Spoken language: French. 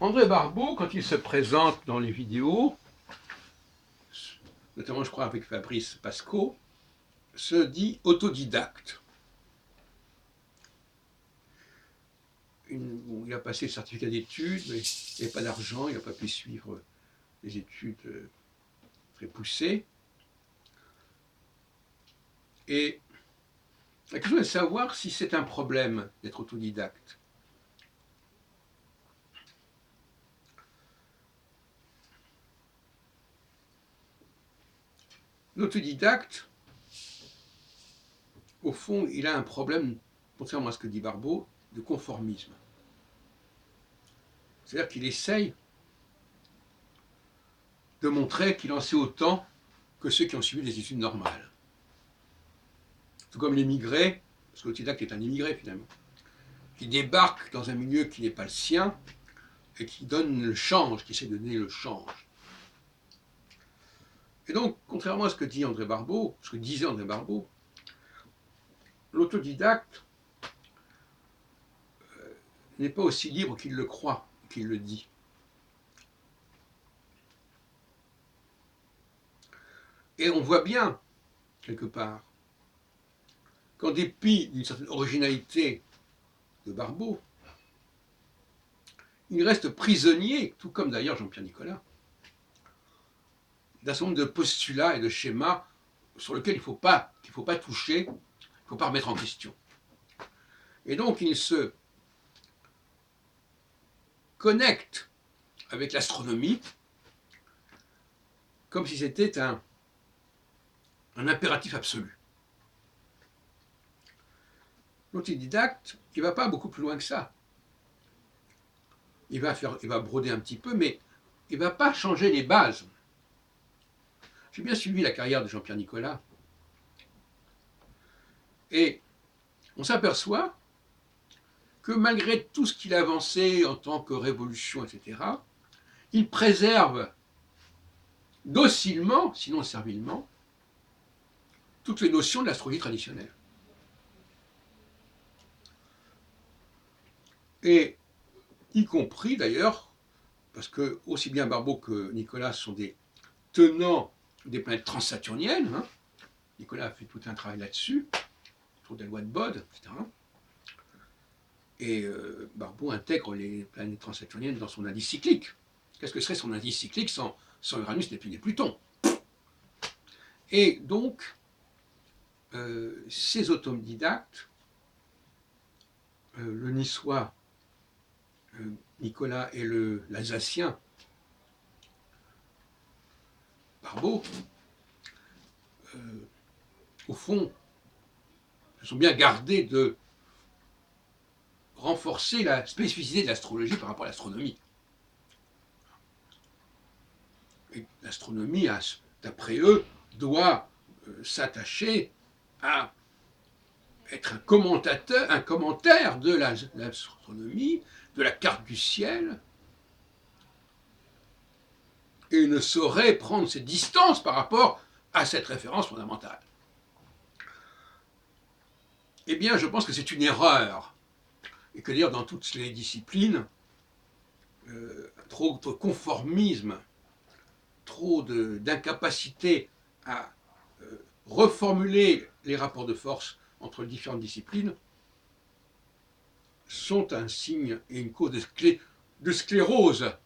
André Barbeau, quand il se présente dans les vidéos, notamment je crois avec Fabrice Pasco, se dit autodidacte. Il a passé le certificat d'études, mais il n'avait pas d'argent, il n'a pas pu suivre des études très poussées. Et la question est de savoir si c'est un problème d'être autodidacte. L'autodidacte, au fond, il a un problème, contrairement à ce que dit Barbeau, de conformisme. C'est-à-dire qu'il essaye de montrer qu'il en sait autant que ceux qui ont suivi des études normales. Tout comme l'immigré, parce que l'autodidacte est un immigré finalement, qui débarque dans un milieu qui n'est pas le sien et qui donne le change, qui essaie de donner le change. Et donc, contrairement à ce que dit André Barbeau, ce que disait André Barbeau, l'autodidacte n'est pas aussi libre qu'il le croit, qu'il le dit. Et on voit bien, quelque part, qu'en dépit d'une certaine originalité de Barbeau, il reste prisonnier, tout comme d'ailleurs Jean-Pierre Nicolas, d'un certain nombre de postulats et de schémas sur lesquels il ne faut pas toucher, il ne faut pas remettre en question. Et donc il se connecte avec l'astronomie comme si c'était un impératif absolu. L'autodidacte, il ne va pas beaucoup plus loin que ça. Il va broder un petit peu, mais il ne va pas changer les bases. J'ai bien suivi la carrière de Jean-Pierre Nicolas. Et on s'aperçoit que malgré tout ce qu'il a avancé en tant que révolution, etc., il préserve docilement, sinon servilement, toutes les notions de l'astrologie traditionnelle. Et y compris d'ailleurs, parce que aussi bien Barbeau que Nicolas sont des tenants des planètes transsaturniennes, hein. Nicolas a fait tout un travail là-dessus, autour des lois de Bode, etc. Et Barbeau intègre les planètes transsaturniennes dans son indice cyclique. Qu'est-ce que serait son indice cyclique sans Uranus, Neptune et Pluton? Et donc, ces autodidactes, le niçois Nicolas et l'alsacien Barbeau, au fond, se sont bien gardés de renforcer la spécificité de l'astrologie par rapport à l'astronomie. Et l'astronomie, d'après eux, doit s'attacher à être un commentaire de l'astronomie, de la carte du ciel, et ne saurait prendre ses distances par rapport à cette référence fondamentale. Eh bien, je pense que c'est une erreur, et que d'ailleurs dans toutes les disciplines, trop de conformisme, trop d'incapacité à reformuler les rapports de force entre les différentes disciplines sont un signe et une cause de sclérose